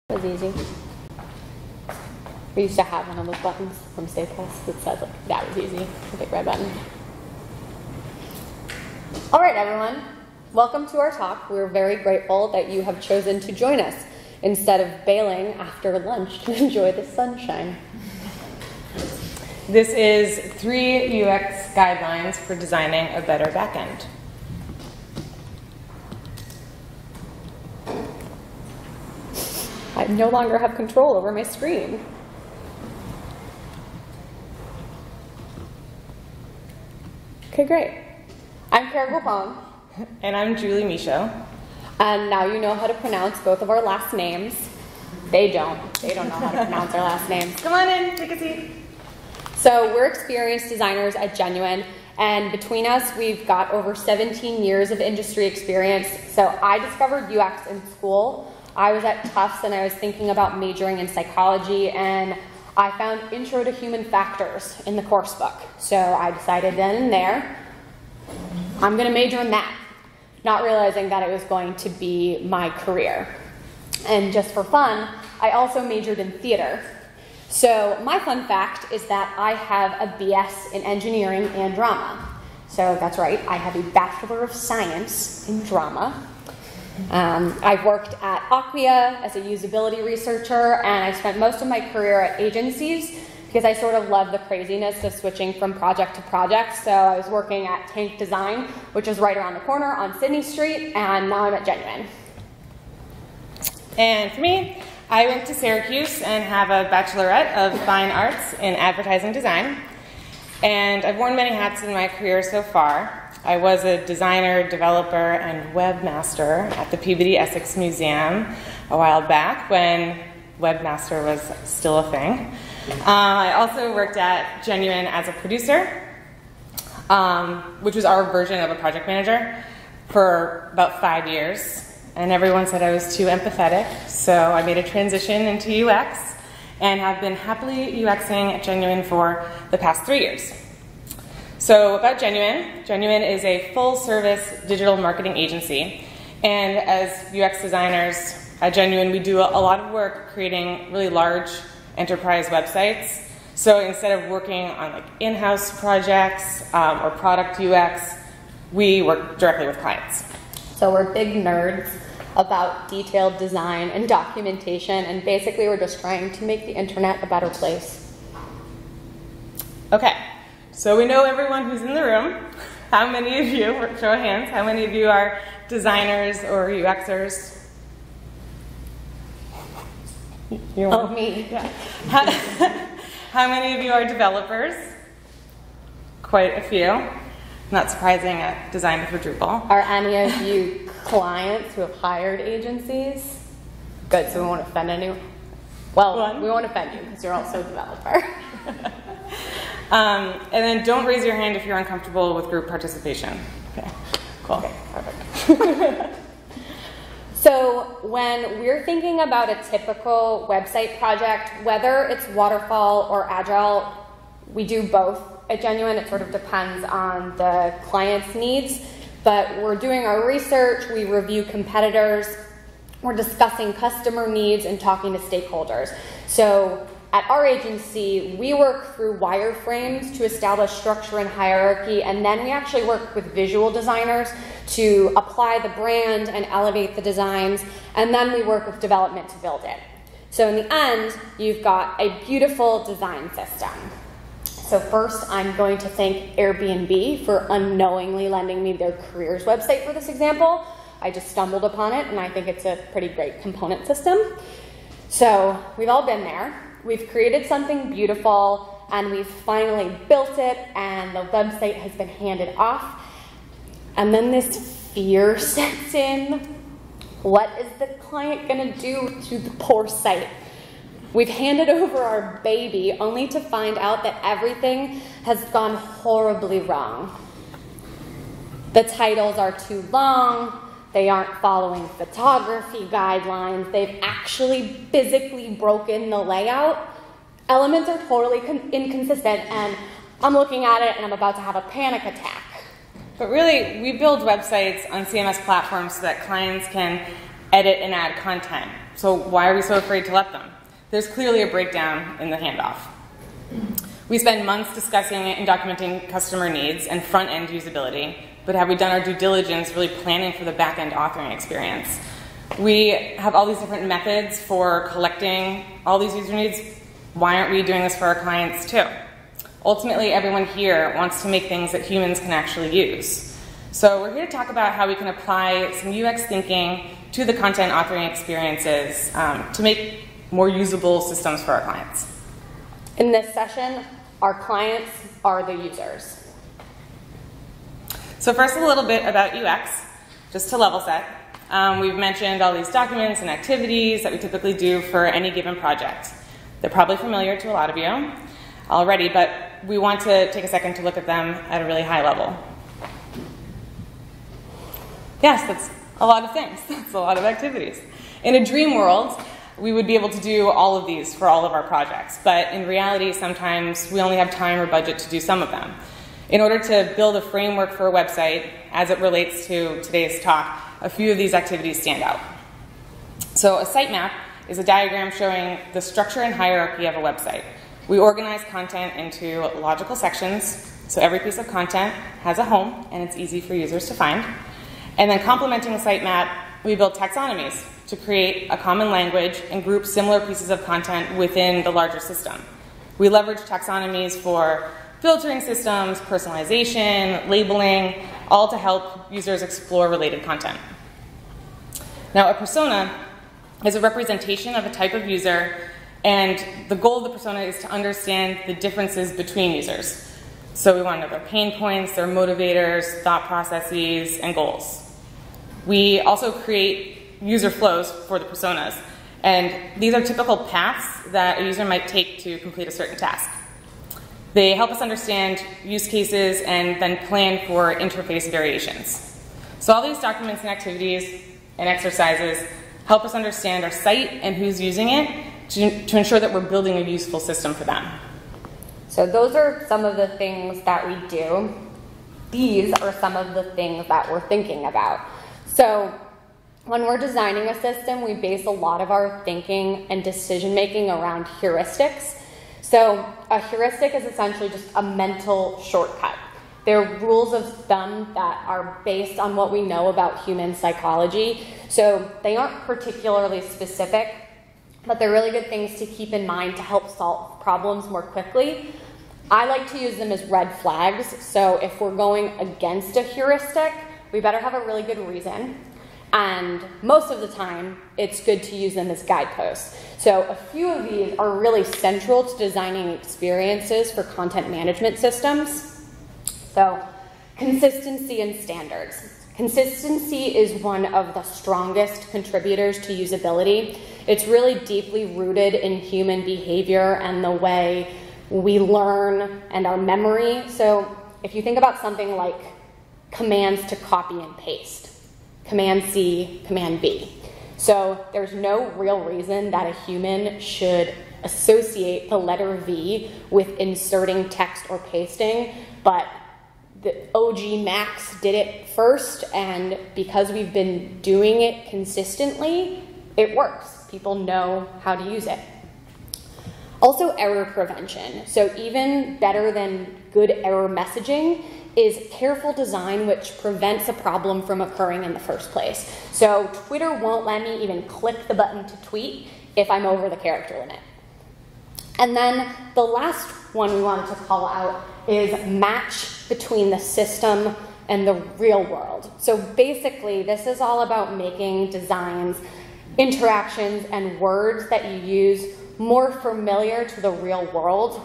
It was easy. We used to have one of those buttons from Staples that said, like, that was easy, the big red button. All right, everyone. Welcome to our talk. We're very grateful that you have chosen to join us instead of bailing after lunch to enjoy the sunshine. This is 3 UX guidelines for designing a better backend. I no longer have control over my screen. Okay, great. I'm Cara Guappone. And I'm Michaud. And now you know how to pronounce both of our last names. They don't. They don't know how to pronounce our last names. Come on in, take a seat. So we're experienced designers at Genuine, and between us, we've got over 17 years of industry experience. So I discovered UX in school. I was at Tufts, and I was thinking about majoring in psychology, and I found Intro to Human Factors in the course book. So I decided then and there, I'm going to major in that, not realizing that it was going to be my career. And just for fun, I also majored in theater. So my fun fact is that I have a BS in engineering and drama. So that's right, I have a Bachelor of Science in drama. I've worked at Acquia as a usability researcher, and I spent most of my career at agencies because I sort of love the craziness of switching from project to project. So I was working at Tank Design, which is right around the corner on Sydney Street, and now I'm at Genuine. And for me, I went to Syracuse and have a Bachelorette of Fine Arts in Advertising Design. And I've worn many hats in my career so far. I was a designer, developer, and webmaster at the Peabody Essex Museum a while back when webmaster was still a thing. I also worked at Genuine as a producer, which was our version of a project manager, for about 5 years. And everyone said I was too empathetic, so I made a transition into UX and have been happily UXing at Genuine for the past 3 years. So about Genuine, Genuine is a full-service digital marketing agency. And as UX designers at Genuine, we do a lot of work creating really large enterprise websites. So instead of working on like in-house projects or product UX, we work directly with clients. So we're big nerds about detailed design and documentation, and basically we're just trying to make the internet a better place. Okay, so we know everyone who's in the room. How many of you, show of hands, how many of you are designers or UXers? Oh, me. Yeah. How many of you are developers? Quite a few. Not surprising at Design for Drupal. Are any of you clients who have hired agencies? Good, so we won't offend anyone. Well, we won't offend you because you're also a developer. And then don't raise your hand if you're uncomfortable with group participation. Okay, cool. Okay, perfect. So when we're thinking about a typical website project, whether it's waterfall or agile, we do both. At Genuine, it sort of depends on the client's needs, but we're doing our research, we review competitors, we're discussing customer needs and talking to stakeholders. So at our agency, we work through wireframes to establish structure and hierarchy, and then we actually work with visual designers to apply the brand and elevate the designs, and then we work with development to build it. So in the end, you've got a beautiful design system. So first, I'm going to thank Airbnb for unknowingly lending me their careers website for this example. I just stumbled upon it, and I think it's a pretty great component system. So we've all been there. We've created something beautiful, and we've finally built it, and the website has been handed off. And then this fear sets in. What is the client going to do to the poor site? We've handed over our baby only to find out that everything has gone horribly wrong. The titles are too long, they aren't following photography guidelines, they've actually physically broken the layout. Elements are totally inconsistent, and I'm looking at it and I'm about to have a panic attack. But really, we build websites on CMS platforms so that clients can edit and add content. So why are we so afraid to let them? There's clearly a breakdown in the handoff. We spend months discussing and documenting customer needs and front-end usability, but have we done our due diligence really planning for the back-end authoring experience? We have all these different methods for collecting all these user needs. Why aren't we doing this for our clients too? Ultimately, everyone here wants to make things that humans can actually use. So we're here to talk about how we can apply some UX thinking to the content authoring experiences to make more usable systems for our clients. In this session, our clients are the users. So first, a little bit about UX, just to level set. We've mentioned all these documents and activities that we typically do for any given project. They're probably familiar to a lot of you already, but we want to take a second to look at them at a really high level. Yes, that's a lot of things. That's a lot of activities. In a dream world, we would be able to do all of these for all of our projects, but in reality, sometimes we only have time or budget to do some of them. In order to build a framework for a website, as it relates to today's talk, a few of these activities stand out. So a sitemap is a diagram showing the structure and hierarchy of a website. We organize content into logical sections, so every piece of content has a home and it's easy for users to find. And then complementing the sitemap, we build taxonomies to create a common language and group similar pieces of content within the larger system. We leverage taxonomies for filtering systems, personalization, labeling, all to help users explore related content. Now, a persona is a representation of a type of user, and the goal of the persona is to understand the differences between users. So we want to know their pain points, their motivators, thought processes, and goals. We also create user flows for the personas, and these are typical paths that a user might take to complete a certain task. They help us understand use cases and then plan for interface variations. So all these documents and activities and exercises help us understand our site and who's using it to ensure that we're building a useful system for them. So those are some of the things that we do. These are some of the things that we're thinking about. So when we're designing a system, we base a lot of our thinking and decision making around heuristics. So a heuristic is essentially just a mental shortcut. They're rules of thumb that are based on what we know about human psychology. So they aren't particularly specific, but they're really good things to keep in mind to help solve problems more quickly. I like to use them as red flags. So if we're going against a heuristic, we better have a really good reason. And most of the time, it's good to use them as guideposts. So a few of these are really central to designing experiences for content management systems. So consistency and standards. Consistency is one of the strongest contributors to usability. It's really deeply rooted in human behavior and the way we learn and our memory. So if you think about something like commands to copy and paste, Command C, Command B. So there's no real reason that a human should associate the letter V with inserting text or pasting, but the OG Macs did it first, and because we've been doing it consistently, it works. People know how to use it. Also, error prevention. So even better than good error messaging is careful design which prevents a problem from occurring in the first place. So Twitter won't let me even click the button to tweet if I'm over the character limit. And then the last one we wanted to call out is match between the system and the real world. So basically, this is all about making designs, interactions, and words that you use more familiar to the real world.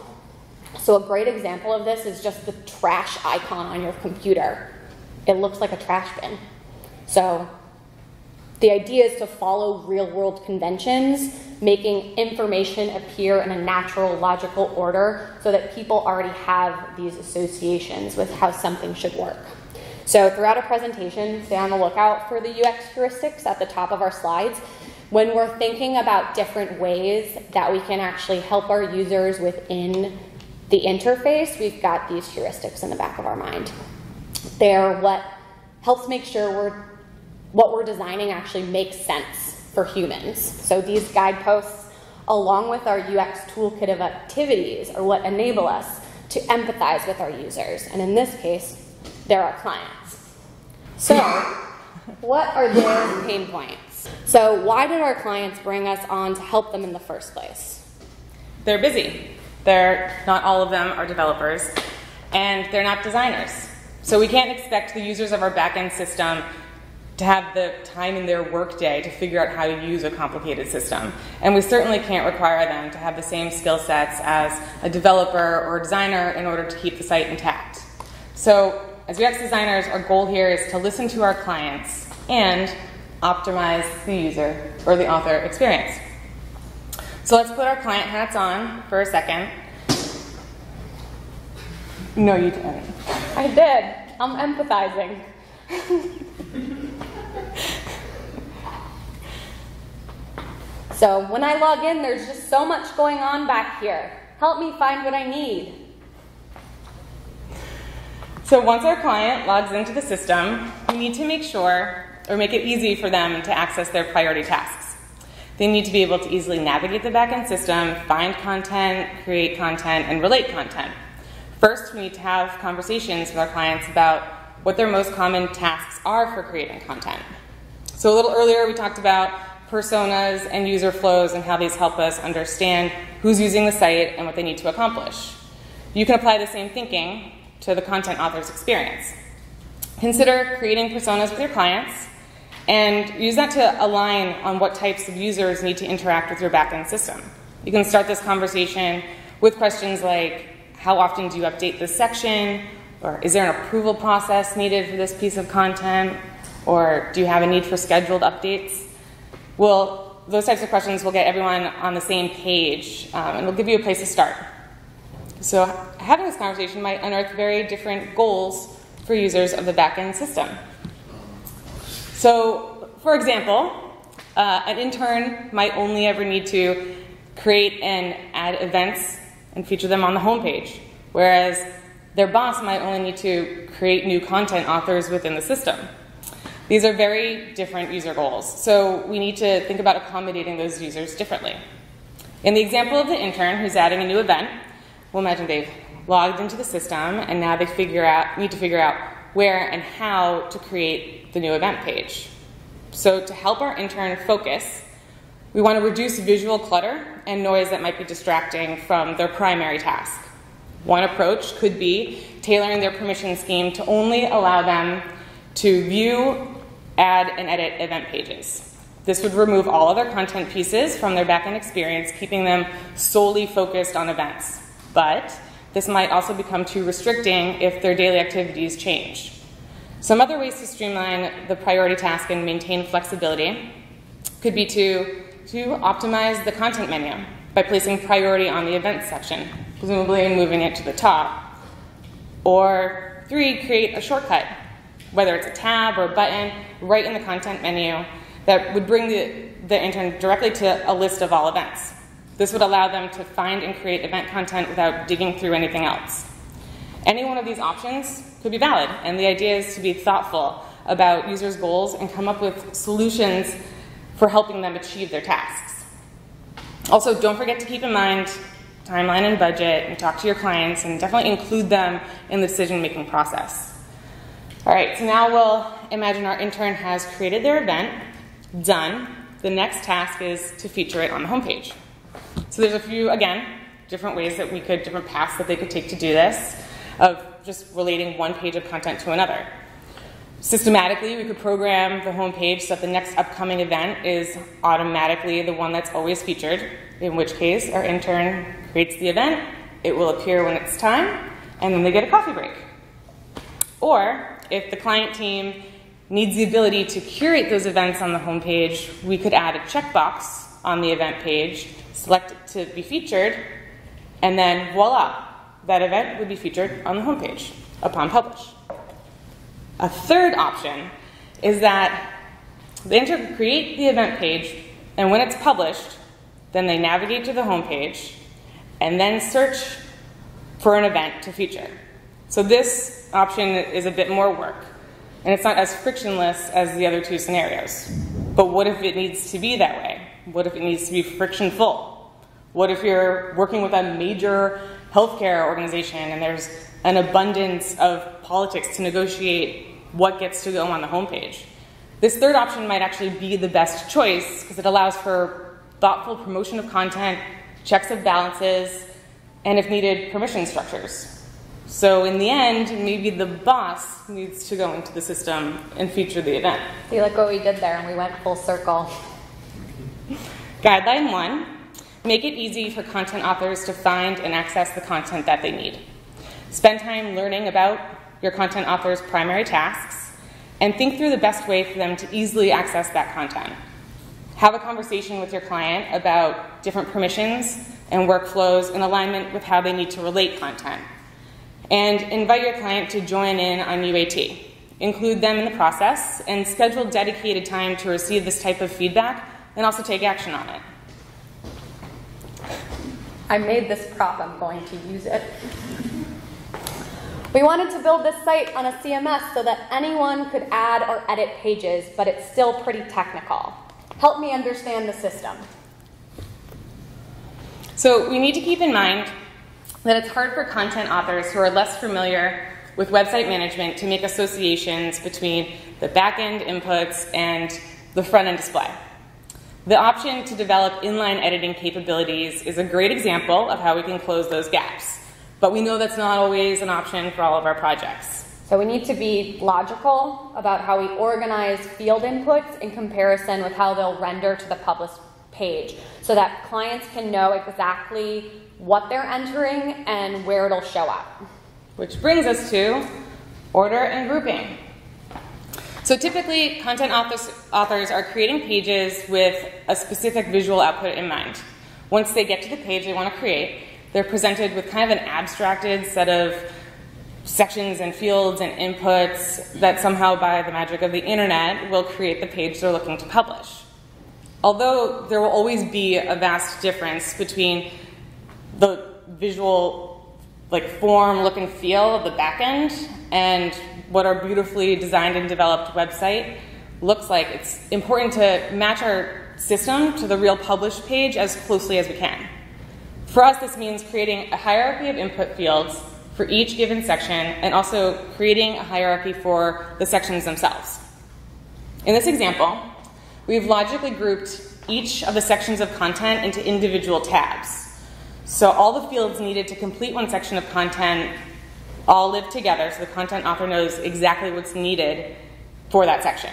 So a great example of this is just the trash icon on your computer. It looks like a trash bin. So the idea is to follow real-world conventions, making information appear in a natural, logical order so that people already have these associations with how something should work. So throughout a presentation, stay on the lookout for the UX heuristics at the top of our slides. When we're thinking about different ways that we can actually help our users within the interface, we've got these heuristics in the back of our mind. They're what helps make sure what we're designing actually makes sense for humans. So these guideposts, along with our UX toolkit of activities, are what enable us to empathize with our users. And in this case, they're our clients. So what are their pain points? So why did our clients bring us on to help them in the first place? They're busy. Not all of them are developers, and they're not designers. So we can't expect the users of our backend system to have the time in their workday to figure out how to use a complicated system. And we certainly can't require them to have the same skill sets as a developer or a designer in order to keep the site intact. So as UX designers, our goal here is to listen to our clients and optimize the user or the author experience. So let's put our client hats on for a second. No, you didn't. I did. I'm empathizing. So when I log in, there's just so much going on back here. Help me find what I need. So once our client logs into the system, we need to make sure or make it easy for them to access their priority tasks. They need to be able to easily navigate the backend system, find content, create content, and relate content. First, we need to have conversations with our clients about what their most common tasks are for creating content. So a little earlier, we talked about personas and user flows and how these help us understand who's using the site and what they need to accomplish. You can apply the same thinking to the content author's experience. Consider creating personas with your clients and use that to align on what types of users need to interact with your backend system. You can start this conversation with questions like, how often do you update this section? Or is there an approval process needed for this piece of content? Or do you have a need for scheduled updates? Well, those types of questions will get everyone on the same page, and will give you a place to start. So having this conversation might unearth very different goals for users of the backend system. So, for example, an intern might only ever need to create and add events and feature them on the homepage, whereas their boss might only need to create new content authors within the system. These are very different user goals, so we need to think about accommodating those users differently. In the example of the intern who's adding a new event, we'll imagine they've logged into the system and now they need to figure out where and how to create the new event page. So to help our intern focus, we want to reduce visual clutter and noise that might be distracting from their primary task. One approach could be tailoring their permission scheme to only allow them to view, add, and edit event pages. This would remove all other content pieces from their backend experience, keeping them solely focused on events. But this might also become too restricting if their daily activities change. Some other ways to streamline the priority task and maintain flexibility could be to optimize the content menu by placing priority on the events section, presumably moving it to the top. Or 3, create a shortcut, whether it's a tab or a button, right in the content menu that would bring the intern directly to a list of all events. This would allow them to find and create event content without digging through anything else. Any one of these options could be valid, and the idea is to be thoughtful about users' goals and come up with solutions for helping them achieve their tasks. Also, don't forget to keep in mind timeline and budget, and talk to your clients, and definitely include them in the decision-making process. All right, so now we'll imagine our intern has created their event, done. The next task is to feature it on the homepage. So there's a few, again, different ways that different paths that they could take to do this, of just relating one page of content to another. Systematically, we could program the homepage so that the next upcoming event is automatically the one that's always featured, in which case our intern creates the event, it will appear when it's time, and then they get a coffee break. Or, if the client team needs the ability to curate those events on the homepage, we could add a checkbox on the event page, select it to be featured, and then voila, that event would be featured on the homepage upon publish. A third option is that the intern could create the event page, and when it's published, then they navigate to the homepage and then search for an event to feature. So this option is a bit more work, and it's not as frictionless as the other two scenarios. But what if it needs to be that way? What if it needs to be friction-full? What if you're working with a major healthcare organization and there's an abundance of politics to negotiate what gets to go on the homepage? This third option might actually be the best choice because it allows for thoughtful promotion of content, checks of balances, and if needed, permission structures. So in the end, maybe the boss needs to go into the system and feature the event. See, look what we did there, and we went full circle. Guideline 1, make it easy for content authors to find and access the content that they need. Spend time learning about your content author's primary tasks, and think through the best way for them to easily access that content. Have a conversation with your client about different permissions and workflows in alignment with how they need to relate content. And invite your client to join in on UAT. Include them in the process and schedule dedicated time to receive this type of feedback and also take action on it. I made this prop, I'm going to use it. We wanted to build this site on a CMS so that anyone could add or edit pages, but it's still pretty technical. Help me understand the system. So we need to keep in mind that it's hard for content authors who are less familiar with website management to make associations between the back-end inputs and the front-end display. The option to develop inline editing capabilities is a great example of how we can close those gaps. But we know that's not always an option for all of our projects. So we need to be logical about how we organize field inputs in comparison with how they'll render to the published page so that clients can know exactly what they're entering and where it'll show up. Which brings us to order and grouping. So typically, content authors are creating pages with a specific visual output in mind. Once they get to the page they want to create, they're presented with kind of an abstracted set of sections and fields and inputs that somehow, by the magic of the internet, will create the page they're looking to publish. Although there will always be a vast difference between the visual form, look, and feel of the backend and what our beautifully designed and developed website looks like, it's important to match our system to the real published page as closely as we can. For us, this means creating a hierarchy of input fields for each given section and also creating a hierarchy for the sections themselves. In this example, we've logically grouped each of the sections of content into individual tabs. So all the fields needed to complete one section of content all live together so the content author knows exactly what's needed for that section.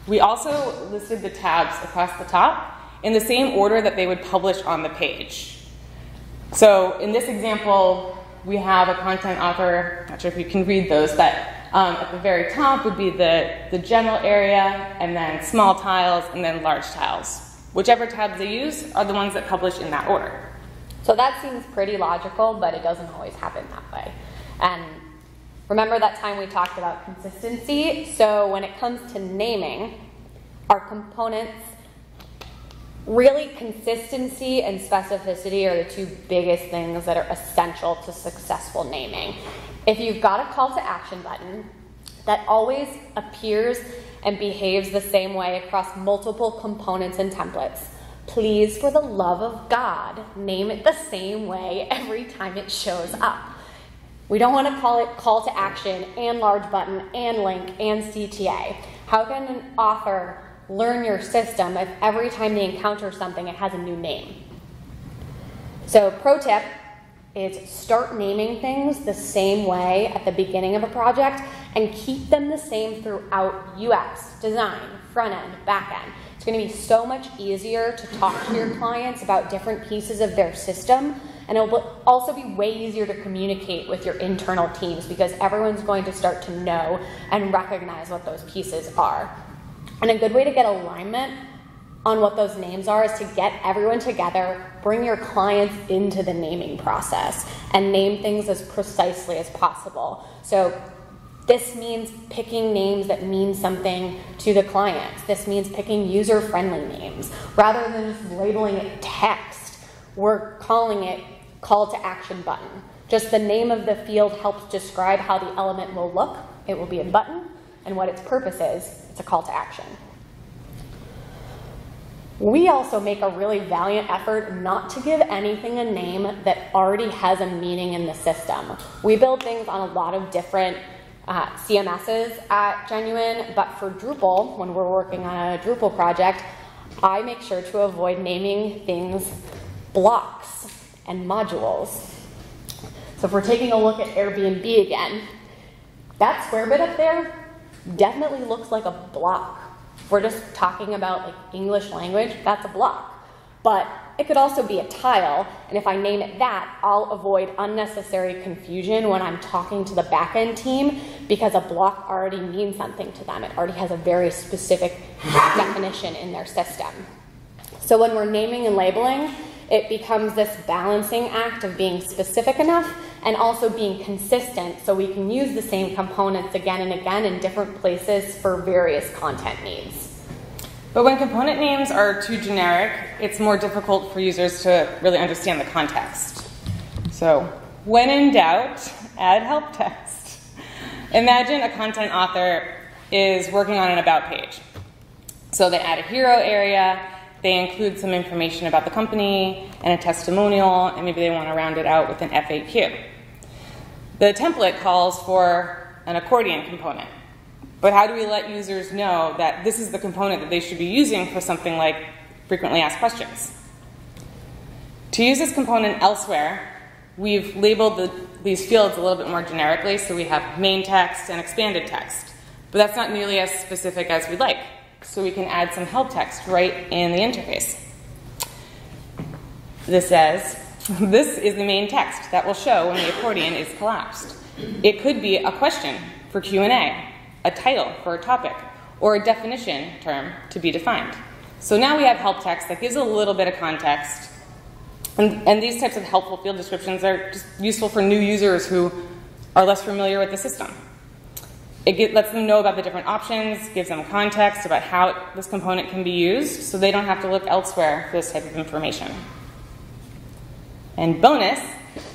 We also listed the tabs across the top in the same order that they would publish on the page. So in this example, we have a content author, not sure if you can read those, but at the very top would be the general area, and then small tiles, and then large tiles. Whichever tabs they use are the ones that publish in that order. So that seems pretty logical, but it doesn't always happen that way. And remember that time we talked about consistency? So when it comes to naming our components, really consistency and specificity are the two biggest things that are essential to successful naming. If you've got a call to action button that always appears and behaves the same way across multiple components and templates, please, for the love of God, name it the same way every time it shows up. We don't want to call it call to action and large button and link and CTA. How can an author learn your system if every time they encounter something it has a new name? So pro tip is start naming things the same way at the beginning of a project and keep them the same throughout UX, design, front end, back end. It's going to be so much easier to talk to your clients about different pieces of their system, and it will also be way easier to communicate with your internal teams because everyone's going to start to know and recognize what those pieces are. And a good way to get alignment on what those names are is to get everyone together, bring your clients into the naming process, and name things as precisely as possible. So this means picking names that mean something to the clients. This means picking user-friendly names. Rather than just labeling it text, we're calling it call to action button. Just the name of the field helps describe how the element will look. It will be a button, and what its purpose is, it's a call to action. We also make a really valiant effort not to give anything a name that already has a meaning in the system. We build things on a lot of different CMSs at Genuine, but for Drupal, when we're working on a Drupal project, I make sure to avoid naming things blocks and modules. So if we're taking a look at Airbnb again, that square bit up there definitely looks like a block. If we're just talking about like English language, that's a block. But it could also be a tile, and if I name it that, I'll avoid unnecessary confusion when I'm talking to the backend team, because a block already means something to them. It already has a very specific definition in their system. So when we're naming and labeling, it becomes this balancing act of being specific enough and also being consistent, so we can use the same components again and again in different places for various content needs. But when component names are too generic, it's more difficult for users to really understand the context. So when in doubt, add help text. Imagine a content author is working on an about page. So they add a hero area, they include some information about the company and a testimonial, and maybe they want to round it out with an FAQ. The template calls for an accordion component. But how do we let users know that this is the component that they should be using for something like frequently asked questions? To use this component elsewhere, we've labeled these fields a little bit more generically, so we have main text and expanded text. But that's not nearly as specific as we'd like, so we can add some help text right in the interface. This says, this is the main text that will show when the accordion is collapsed. It could be a question for Q&A, a title for a topic, or a definition term to be defined. So now we have help text that gives a little bit of context, and these types of helpful field descriptions are just useful for new users who are less familiar with the system. It lets them know about the different options, gives them context about how this component can be used, so they don't have to look elsewhere for this type of information. And bonus,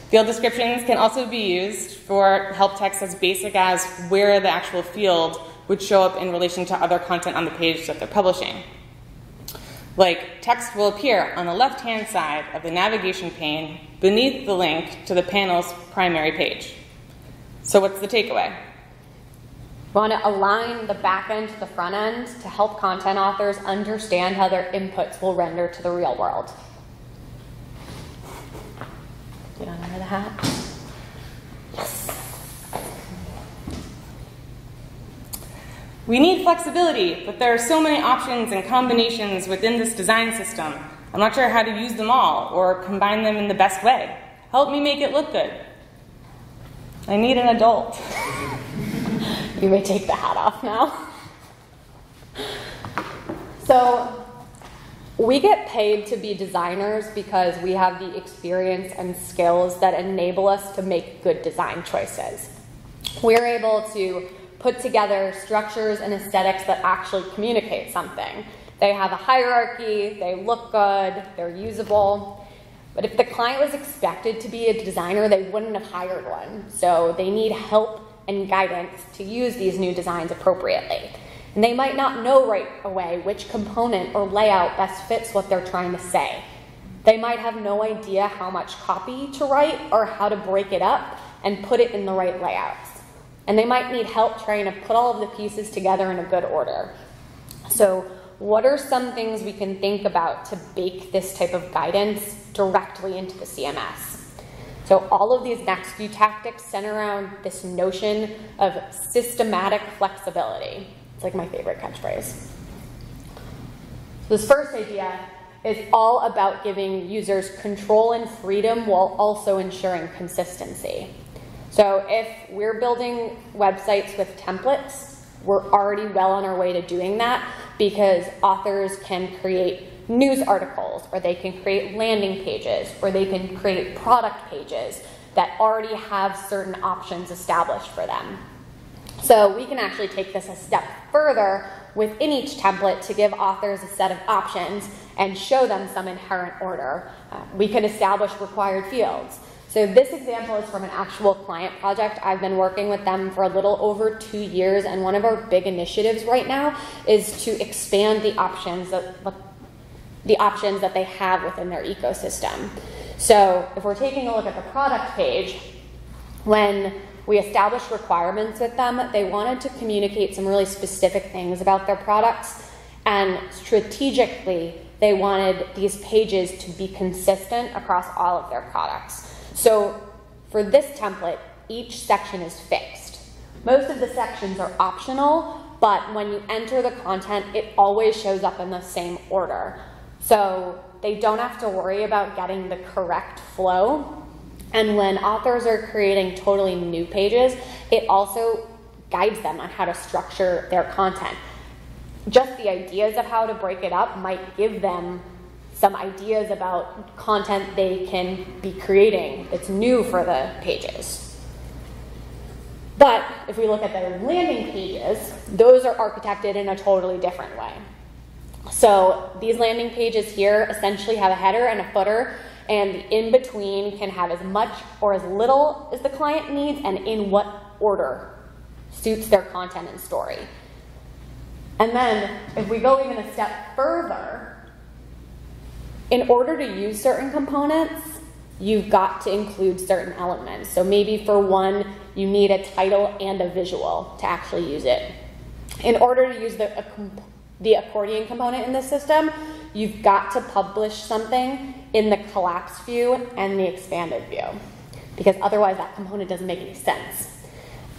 field descriptions can also be used for help text as basic as where the actual field would show up in relation to other content on the page that they're publishing. Like, text will appear on the left-hand side of the navigation pane beneath the link to the panel's primary page. So what's the takeaway? We want to align the back end to the front end to help content authors understand how their inputs will render to the real world. Get under the hat. Yes. We need flexibility, but there are so many options and combinations within this design system. I'm not sure how to use them all or combine them in the best way. Help me make it look good. I need an adult. You may take the hat off now. So, we get paid to be designers because we have the experience and skills that enable us to make good design choices. We're able to put together structures and aesthetics that actually communicate something. They have a hierarchy, they look good, they're usable. But if the client was expected to be a designer, they wouldn't have hired one. So they need help and guidance to use these new designs appropriately. And they might not know right away which component or layout best fits what they're trying to say. They might have no idea how much copy to write or how to break it up and put it in the right layouts. And they might need help trying to put all of the pieces together in a good order. So what are some things we can think about to bake this type of guidance directly into the CMS? So all of these next few tactics center around this notion of systematic flexibility. It's like my favorite catchphrase. This first idea is all about giving users control and freedom while also ensuring consistency. So if we're building websites with templates, we're already well on our way to doing that because authors can create news articles, or they can create landing pages, or they can create product pages that already have certain options established for them. So we can actually take this a step further within each template to give authors a set of options and show them some inherent order. We could establish required fields. So this example is from an actual client project. I've been working with them for a little over 2 years, and one of our big initiatives right now is to expand the options that the options that they have within their ecosystem. So if we're taking a look at the product page, when we established requirements with them, they wanted to communicate some really specific things about their products, and strategically, they wanted these pages to be consistent across all of their products. So for this template, each section is fixed. Most of the sections are optional, but when you enter the content, it always shows up in the same order. So they don't have to worry about getting the correct flow. And when authors are creating totally new pages, it also guides them on how to structure their content. Just the ideas of how to break it up might give them some ideas about content they can be creating. It's new for the pages. But if we look at their landing pages, those are architected in a totally different way. So these landing pages here essentially have a header and a footer, and the in-between can have as much or as little as the client needs and in what order suits their content and story. And then if we go even a step further, in order to use certain components, you've got to include certain elements. So maybe for one, you need a title and a visual to actually use it. In order to use the accordion component in the system, you've got to publish something in the collapsed view and the expanded view, because otherwise that component doesn't make any sense.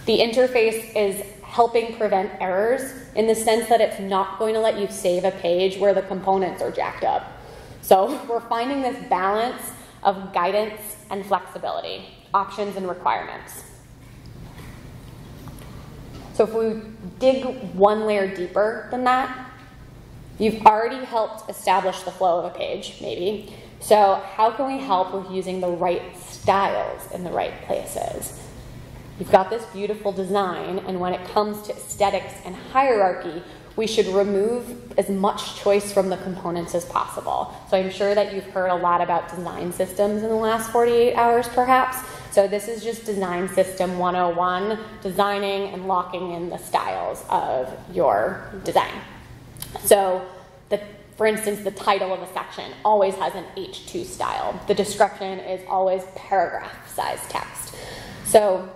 The interface is helping prevent errors in the sense that it's not going to let you save a page where the components are jacked up. So we're finding this balance of guidance and flexibility, options and requirements. So if we dig one layer deeper than that, you've already helped establish the flow of a page, maybe. So how can we help with using the right styles in the right places? You've got this beautiful design, and when it comes to aesthetics and hierarchy, we should remove as much choice from the components as possible. So I'm sure that you've heard a lot about design systems in the last 48 hours, perhaps. So this is just Design System 101, designing and locking in the styles of your design. So for instance, the title of a section always has an H2 style. The description is always paragraph-sized text. So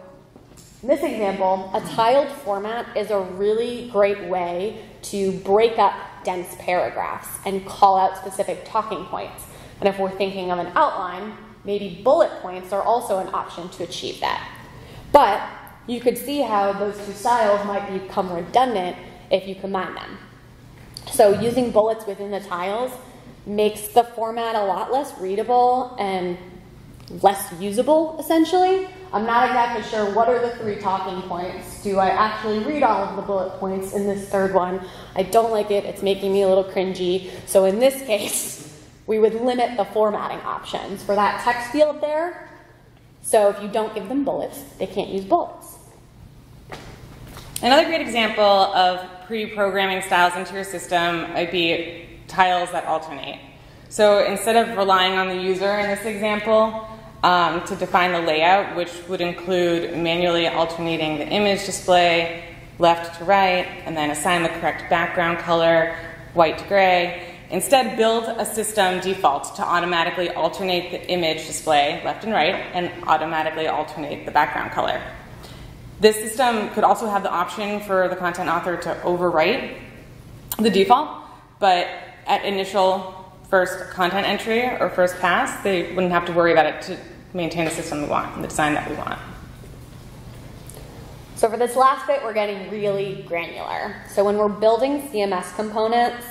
in this example, a tiled format is a really great way to break up dense paragraphs and call out specific talking points. And if we're thinking of an outline, maybe bullet points are also an option to achieve that. But you could see how those two styles might become redundant if you combine them. So using bullets within the tiles makes the format a lot less readable and less usable, essentially. I'm not exactly sure what are the 3 talking points. Do I actually read all of the bullet points in this third one? I don't like it. It's making me a little cringy. So in this case, we would limit the formatting options for that text field there. So if you don't give them bullets, they can't use bullets. Another great example of pre-programming styles into your system would be tiles that alternate. So instead of relying on the user in this example to define the layout, which would include manually alternating the image display left to right, and then assign the correct background color, white to gray, instead build a system default to automatically alternate the image display left and right, and automatically alternate the background color. This system could also have the option for the content author to overwrite the default, but at initial first content entry or first pass, they wouldn't have to worry about it to maintain the system we want and the design that we want. So for this last bit, we're getting really granular. So when we're building CMS components,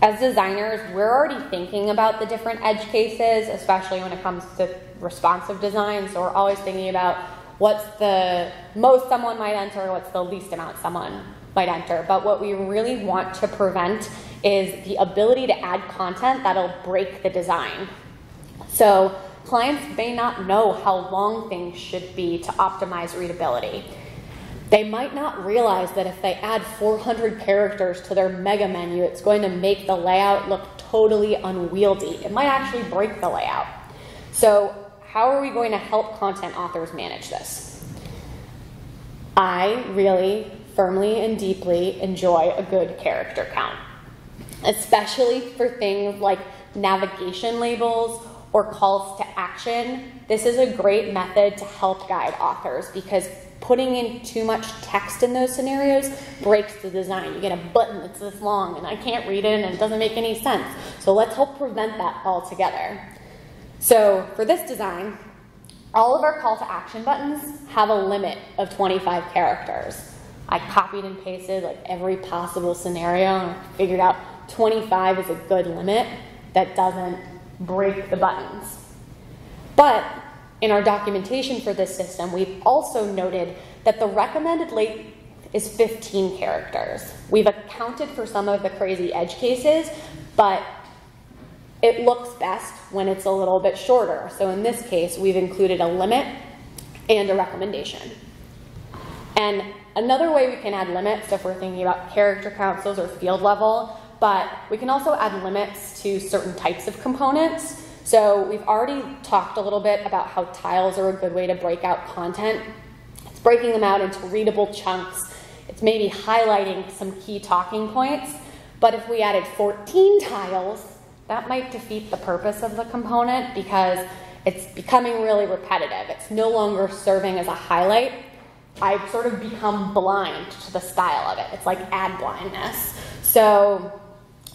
as designers, we're already thinking about the different edge cases, especially when it comes to responsive design. So we're always thinking about what's the most someone might enter, what's the least amount someone might enter. But what we really want to prevent is the ability to add content that'll break the design. So clients may not know how long things should be to optimize readability. They might not realize that if they add 400 characters to their mega menu, it's going to make the layout look totally unwieldy. It might actually break the layout. So how are we going to help content authors manage this? I really firmly and deeply enjoy a good character count. especially for things like navigation labels or calls to action. This is a great method to help guide authors because putting in too much text in those scenarios breaks the design. You get a button that's this long and I can't read it and it doesn't make any sense. So let's help prevent that altogether. So for this design, all of our call to action buttons have a limit of 25 characters. I copied and pasted like every possible scenario and figured out 25 is a good limit that doesn't break the buttons. But in our documentation for this system, we've also noted that the recommended length is 15 characters. We've accounted for some of the crazy edge cases, but it looks best when it's a little bit shorter. So in this case, we've included a limit and a recommendation. And another way we can add limits if we're thinking about character counts, those are field level, but we can also add limits to certain types of components. So we've already talked a little bit about how tiles are a good way to break out content. It's breaking them out into readable chunks. It's maybe highlighting some key talking points. But if we added 14 tiles, that might defeat the purpose of the component because it's becoming really repetitive. It's no longer serving as a highlight. I've sort of become blind to the style of it. It's like ad blindness. So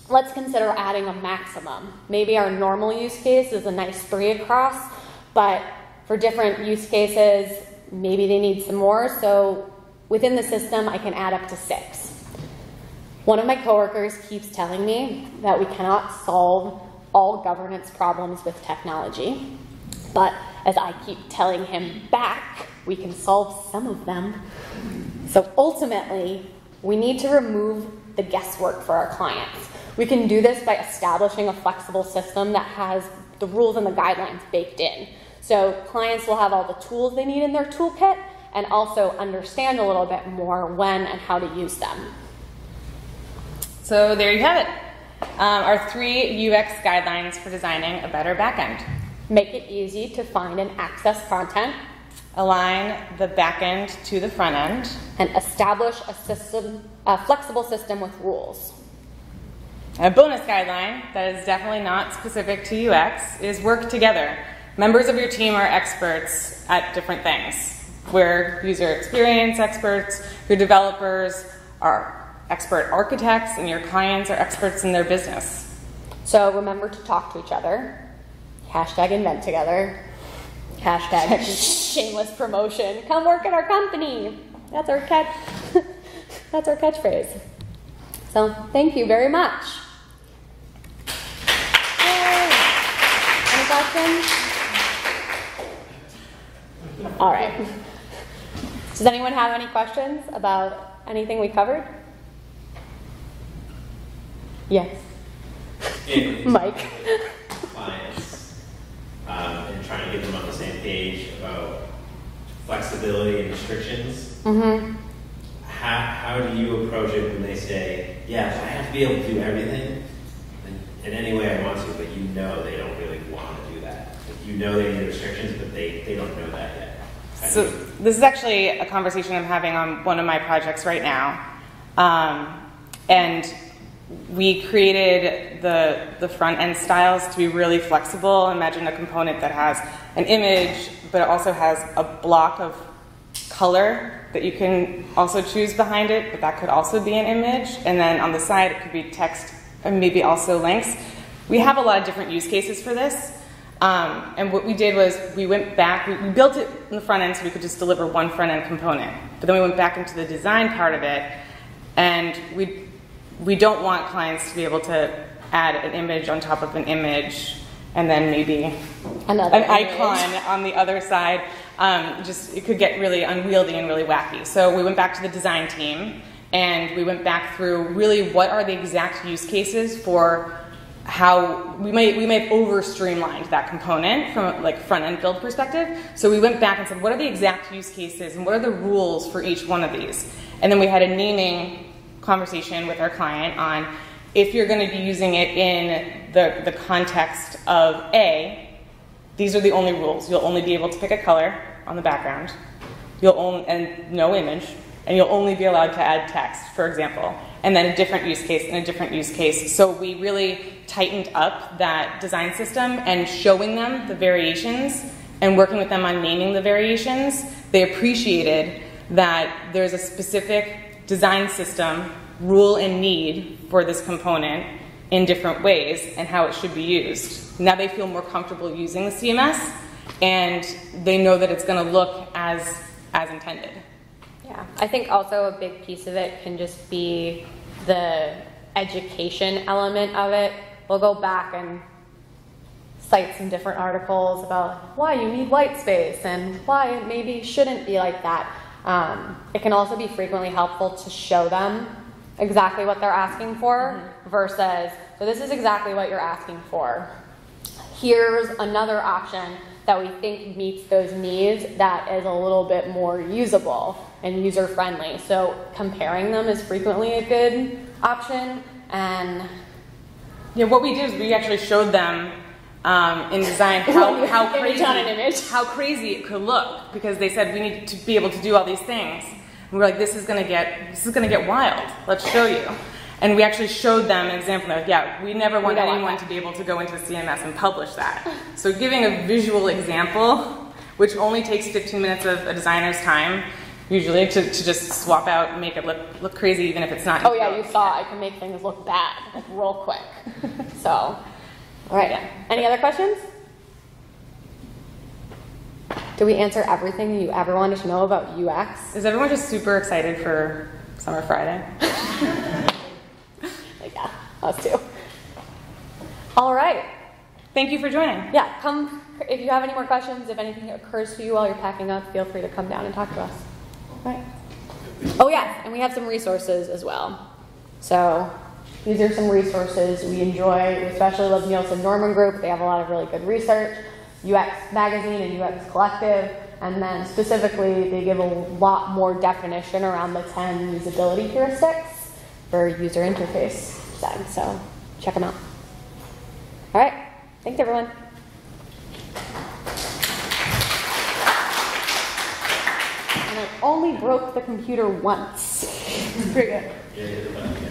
let's consider adding a maximum. Maybe our normal use case is a nice 3 across, but for different use cases, maybe they need some more. So within the system, I can add up to 6. One of my coworkers keeps telling me that we cannot solve all governance problems with technology, but as I keep telling him back, we can solve some of them. So ultimately, we need to remove the guesswork for our clients. We can do this by establishing a flexible system that has the rules and the guidelines baked in. So clients will have all the tools they need in their toolkit and also understand a little bit more when and how to use them. So there you have it. Our 3 UX guidelines for designing a better backend. Make it easy to find and access content. Align the backend to the front end. And establish a flexible system with rules. A bonus guideline that is definitely not specific to UX is work together. Members of your team are experts at different things. We're user experience experts, your developers are expert architects, and your clients are experts in their business. So remember to talk to each other. Hashtag invent together. Hashtag shameless promotion. Come work at our company. That's our that's our catchphrase. So thank you very much. Yay. Any questions? All right. Does anyone have any questions about anything we covered? Yes. Mike. Clients and trying to get them on the same page about flexibility and restrictions. Mm-hmm. How do you approach it when they say, yes, I have to be able to do everything in any way I want to, but you know they don't really want to do that. Like, you know they need restrictions, but they don't know that yet. So this is actually a conversation I'm having on one of my projects right now. And we created the front end styles to be really flexible. Imagine a component that has an image, but it also has a block of color that you can also choose behind it, but that could also be an image. And then on the side, it could be text and maybe also links. We have a lot of different use cases for this. And what we did was we went back, we built it in the front end so we could just deliver one front end component. But then we went back into the design part of it, and we don't want clients to be able to add an image on top of an image and then maybe an icon on the other side. It could get really unwieldy and really wacky. So we went back to the design team and we went back through really what are the exact use cases for how we may have over streamlined that component from like front end build perspective. So we went back and said, what are the exact use cases and what are the rules for each one of these? And then we had a naming conversation with our client on if you're going to be using it in the context of A, these are the only rules. You'll only be able to pick a color on the background. And no image. and you'll only be allowed to add text, for example, and then a different use case and a different use case. So we really tightened up that design system and showing them the variations and working with them on naming the variations. They appreciated that there's a specific design system, rule and need for this component in different ways and how it should be used. Now they feel more comfortable using the CMS, and they know that it's going to look as intended. Yeah, I think also a big piece of it can just be the education element of it. We'll go back and cite some different articles about why you need white space and why it maybe shouldn't be like that. It can also be frequently helpful to show them exactly what they're asking for versus, so this is exactly what you're asking for. Here's another option that we think meets those needs that is a little bit more usable and user-friendly. So comparing them is frequently a good option. And yeah, what we did is we actually showed them in design how crazy it could look, because they said we need to be able to do all these things. And we were like, this is gonna get wild. Let's show you. And we actually showed them an example of, yeah, we never want anyone to be able to go into CMS and publish that. So giving a visual example, which only takes 15 minutes of a designer's time, usually, to just swap out and make it look crazy, even if it's not. Oh yeah, you saw I can make things look bad, like real quick. So, all right. Yeah. Any other questions? Did we answer everything you ever wanted to know about UX? Is everyone just super excited for Summer Friday? Yeah, us too. All right. Thank you for joining. Yeah, come, if you have any more questions, if anything occurs to you while you're packing up, feel free to come down and talk to us. All right. Oh yeah, and we have some resources as well. So these are some resources we enjoy. We especially love Nielsen Norman Group. They have a lot of really good research. UX Magazine and UX Collective. And then specifically, they give a lot more definition around the 10 usability heuristics for user interface design. So check them out. All right. Thanks, everyone. And I only broke the computer once. It's pretty good. Yeah,